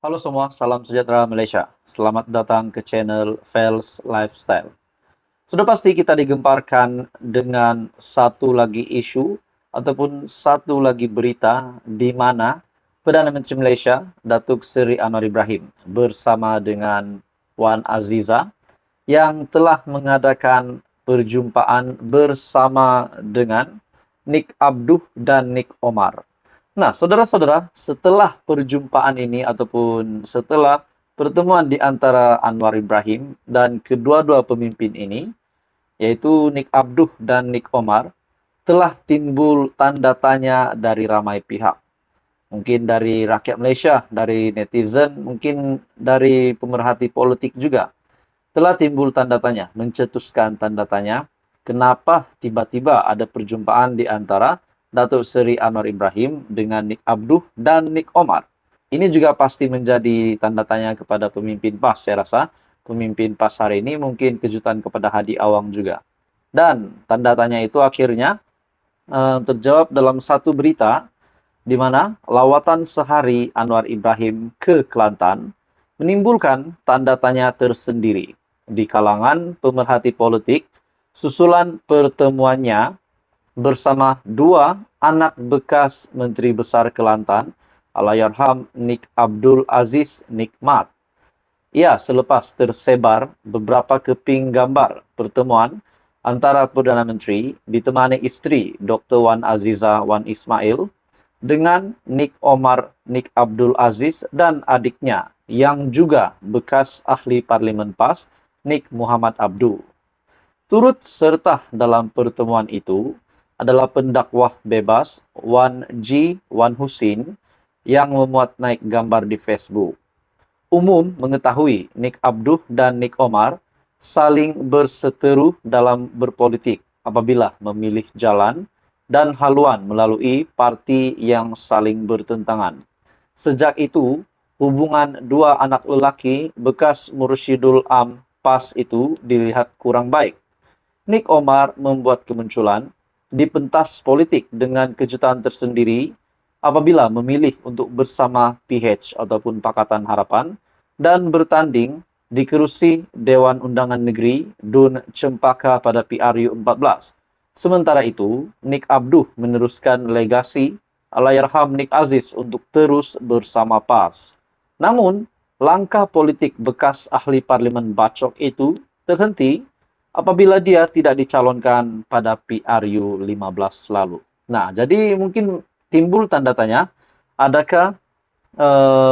Halo semua, salam sejahtera Malaysia. Selamat datang ke channel Fels Lifestyle. Sudah pasti kita digemparkan dengan satu lagi isu ataupun satu lagi berita di mana Perdana Menteri Malaysia, Datuk Seri Anwar Ibrahim bersama dengan Wan Aziza yang telah mengadakan perjumpaan bersama dengan Nik Abduh dan Nik Omar. Nah, saudara-saudara, setelah perjumpaan ini ataupun setelah pertemuan di antara Anwar Ibrahim dan kedua-dua pemimpin ini, yaitu Nik Abduh dan Nik Omar, telah timbul tanda tanya dari ramai pihak. Mungkin dari rakyat Malaysia, dari netizen, mungkin dari pemerhati politik juga. Telah timbul tanda tanya, mencetuskan tanda tanya, kenapa tiba-tiba ada perjumpaan di antara Datuk Seri Anwar Ibrahim dengan Nik Abduh dan Nik Omar. Ini juga pasti menjadi tanda tanya kepada pemimpin PAS, saya rasa. Pemimpin PAS hari ini mungkin kejutan kepada Hadi Awang juga. Dan tanda tanya itu akhirnya terjawab dalam satu berita di mana lawatan sehari Anwar Ibrahim ke Kelantan menimbulkan tanda tanya tersendiri di kalangan pemerhati politik susulan pertemuannya bersama dua anak bekas Menteri Besar Kelantan, Allahyarham Nik Abdul Aziz Nikmat. Ya, selepas tersebar beberapa keping gambar pertemuan antara Perdana Menteri ditemani isteri Dr. Wan Aziza Wan Ismail dengan Nik Omar Nik Abdul Aziz dan adiknya yang juga bekas ahli Parlimen PAS, Nik Muhammad Abdul. Turut serta dalam pertemuan itu adalah pendakwah bebas Wan Husin yang memuat naik gambar di Facebook. Umum mengetahui Nik Abduh dan Nik Omar saling berseteru dalam berpolitik apabila memilih jalan dan haluan melalui parti yang saling bertentangan. Sejak itu, hubungan dua anak lelaki bekas Mursyidul Am PAS itu dilihat kurang baik. Nik Omar membuat kemunculan di pentas politik dengan kejutan tersendiri apabila memilih untuk bersama PH ataupun Pakatan Harapan dan bertanding di kerusi Dewan Undangan Negeri Dun Cempaka pada PRU 14. Sementara itu, Nik Abduh meneruskan legasi Allahyarham Nik Aziz untuk terus bersama PAS. Namun, langkah politik bekas ahli parlimen Bacok itu terhenti apabila dia tidak dicalonkan pada PRU 15 lalu. Nah, jadi mungkin timbul tanda tanya, adakah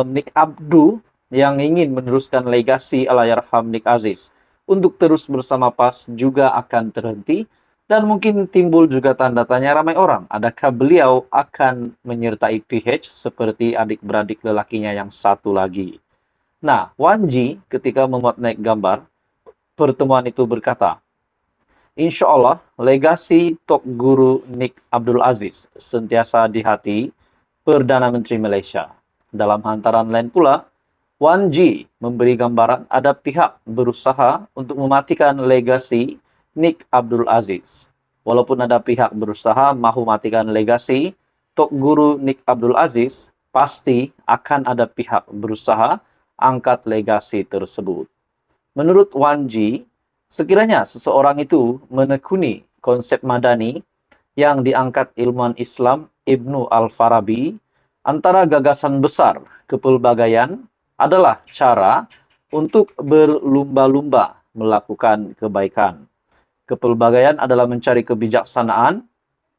Nik Abduh yang ingin meneruskan legasi Allahyarham Nik Aziz untuk terus bersama PAS juga akan terhenti? Dan mungkin timbul juga tanda tanya ramai orang, adakah beliau akan menyertai PH seperti adik-beradik lelakinya yang satu lagi? Nah, Wan Ji ketika memuat naik gambar pertemuan itu berkata, Insya Allah, legasi Tok Guru Nik Abdul Aziz sentiasa di hati Perdana Menteri Malaysia. Dalam hantaran lain pula, Wan Ji memberi gambaran ada pihak berusaha untuk mematikan legasi Nik Abdul Aziz. Walaupun ada pihak berusaha mahu matikan legasi Tok Guru Nik Abdul Aziz, pasti akan ada pihak berusaha angkat legasi tersebut. Menurut Wan Ji, sekiranya seseorang itu menekuni konsep madani yang diangkat ilmuwan Islam Ibnu Al-Farabi, antara gagasan besar kepelbagaian adalah cara untuk berlumba-lumba melakukan kebaikan. Kepelbagaian adalah mencari kebijaksanaan.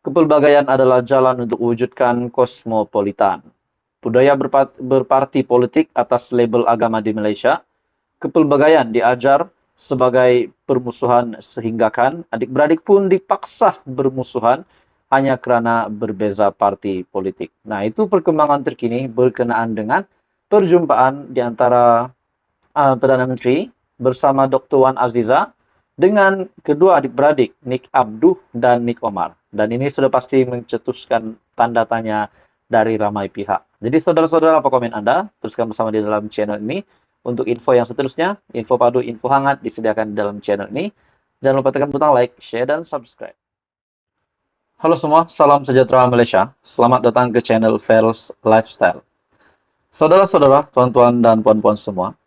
Kepelbagaian adalah jalan untuk mewujudkan kosmopolitan. Budaya berparti politik atas label agama di Malaysia. Kepelbagaian diajar sebagai permusuhan sehingga kan adik-beradik pun dipaksa bermusuhan hanya kerana berbeza parti politik. Nah, itu perkembangan terkini berkenaan dengan perjumpaan di antara Perdana Menteri bersama Dr. Wan Aziza dengan kedua adik-beradik, Nik Abduh dan Nik Omar. Dan ini sudah pasti mencetuskan tanda tanya dari ramai pihak. Jadi saudara-saudara, apa komen Anda? Teruskan bersama di dalam channel ini. Untuk info yang seterusnya, info padu, info hangat disediakan di dalam channel ini. Jangan lupa tekan butang like, share, dan subscribe. Halo semua, salam sejahtera Malaysia. Selamat datang ke channel Fels Lifestyle. Saudara-saudara, tuan-tuan dan puan-puan semua,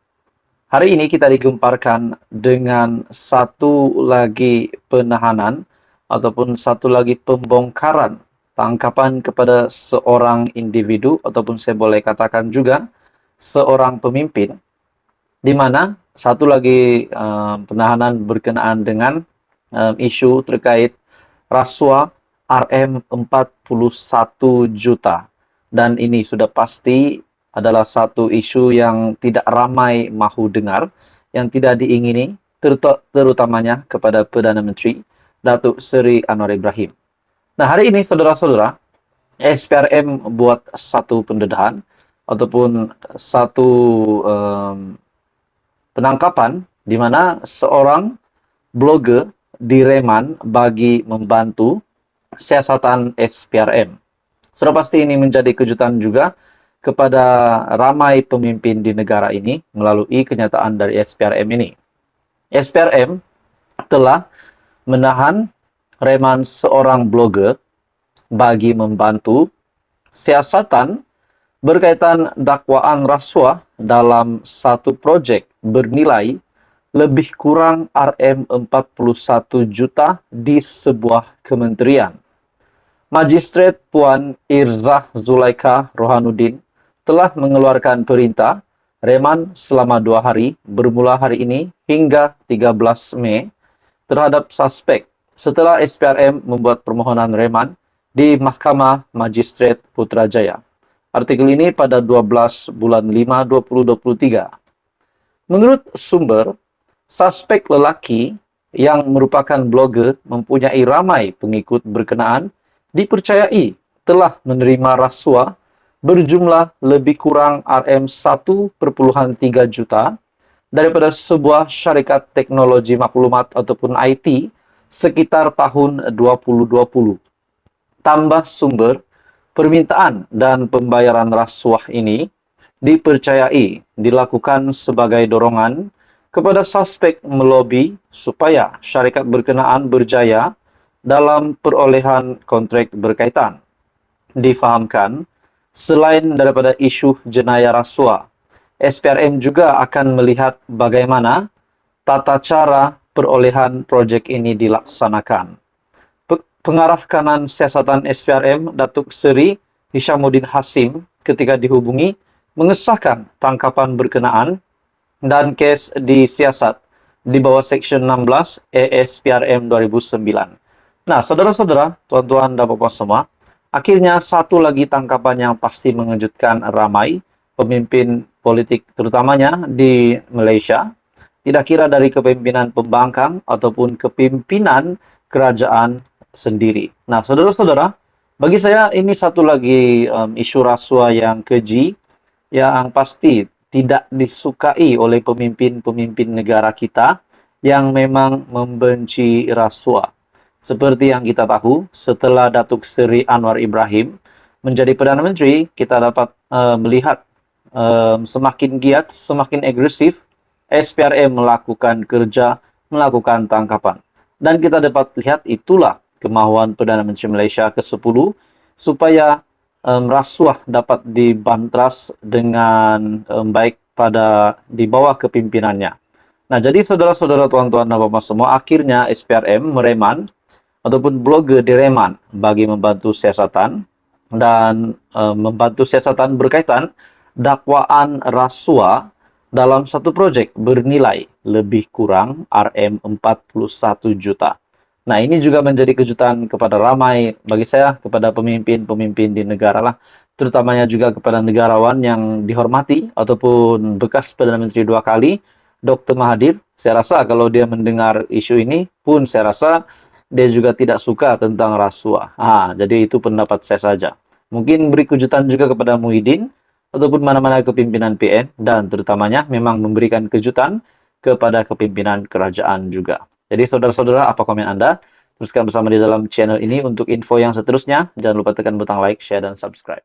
hari ini kita digemparkan dengan satu lagi penahanan ataupun satu lagi pembongkaran tangkapan kepada seorang individu ataupun saya boleh katakan juga seorang pemimpin, di mana satu lagi penahanan berkenaan dengan isu terkait rasuah Rm41 juta. Dan ini sudah pasti adalah satu isu yang tidak ramai mahu dengar, yang tidak diingini, terutamanya kepada Perdana Menteri Datuk Seri Anwar Ibrahim. Nah, hari ini saudara-saudara, SPRM buat satu pendedahan ataupun satu penangkapan di mana seorang blogger direman bagi membantu siasatan SPRM. Sudah pasti ini menjadi kejutan juga kepada ramai pemimpin di negara ini melalui kenyataan dari SPRM ini. SPRM telah menahan reman seorang blogger bagi membantu siasatan berkaitan dakwaan rasuah dalam satu projek bernilai lebih kurang Rm41 juta di sebuah kementerian. Magistrat Puan Irzah Zulaikha Rohanuddin telah mengeluarkan perintah reman selama 2 hari bermula hari ini hingga 13 Mei terhadap suspek setelah SPRM membuat permohonan reman di Mahkamah Magistrat Putrajaya. Artikel ini pada 12 bulan 5 2023. Menurut sumber, suspek lelaki yang merupakan blogger mempunyai ramai pengikut berkenaan dipercayai telah menerima rasuah berjumlah lebih kurang Rm1,3 juta daripada sebuah syarikat teknologi maklumat ataupun IT sekitar tahun 2020. Tambah sumber, permintaan dan pembayaran rasuah ini dipercayai dilakukan sebagai dorongan kepada suspek melobi supaya syarikat berkenaan berjaya dalam perolehan kontrak berkaitan. Difahamkan, selain daripada isu jenayah rasuah, SPRM juga akan melihat bagaimana tata cara perolehan projek ini dilaksanakan. Pengarah kanan siasatan SPRM, Datuk Seri Hishamuddin Hasim, ketika dihubungi, mengesahkan tangkapan berkenaan dan kes disiasat di bawah Seksyen 16 ESPRM 2009. Nah, saudara-saudara, tuan-tuan dan puan semua, akhirnya satu lagi tangkapan yang pasti mengejutkan ramai pemimpin politik, terutamanya di Malaysia, tidak kira dari kepemimpinan pembangkang ataupun kepimpinan kerajaan sendiri. Nah, saudara-saudara, bagi saya ini satu lagi isu rasuah yang keji, yang pasti tidak disukai oleh pemimpin-pemimpin negara kita yang memang membenci rasuah. Seperti yang kita tahu, setelah Datuk Seri Anwar Ibrahim menjadi Perdana Menteri, kita dapat melihat semakin giat, semakin agresif SPRM melakukan kerja, melakukan tangkapan. Dan kita dapat lihat itulah kemahuan Perdana Menteri Malaysia ke-10 supaya rasuah dapat dibantras dengan baik di bawah kepimpinannya. Nah, jadi saudara-saudara, tuan-tuan dan puan semua, akhirnya SPRM mereman ataupun blogger direman bagi membantu siasatan dan membantu siasatan berkaitan dakwaan rasuah dalam satu projek bernilai lebih kurang Rm41 juta. Nah, ini juga menjadi kejutan kepada ramai, bagi saya, kepada pemimpin-pemimpin di negara lah, terutamanya juga kepada negarawan yang dihormati ataupun bekas Perdana Menteri 2 kali, Dr. Mahathir. Saya rasa kalau dia mendengar isu ini pun saya rasa dia juga tidak suka tentang rasuah. Jadi itu pendapat saya saja. Mungkin beri kejutan juga kepada Muhyiddin ataupun mana-mana kepimpinan PN, dan terutamanya memang memberikan kejutan kepada kepimpinan kerajaan juga. Jadi saudara-saudara, apa komen Anda? Teruskan bersama di dalam channel ini untuk info yang seterusnya. Jangan lupa tekan butang like, share, dan subscribe.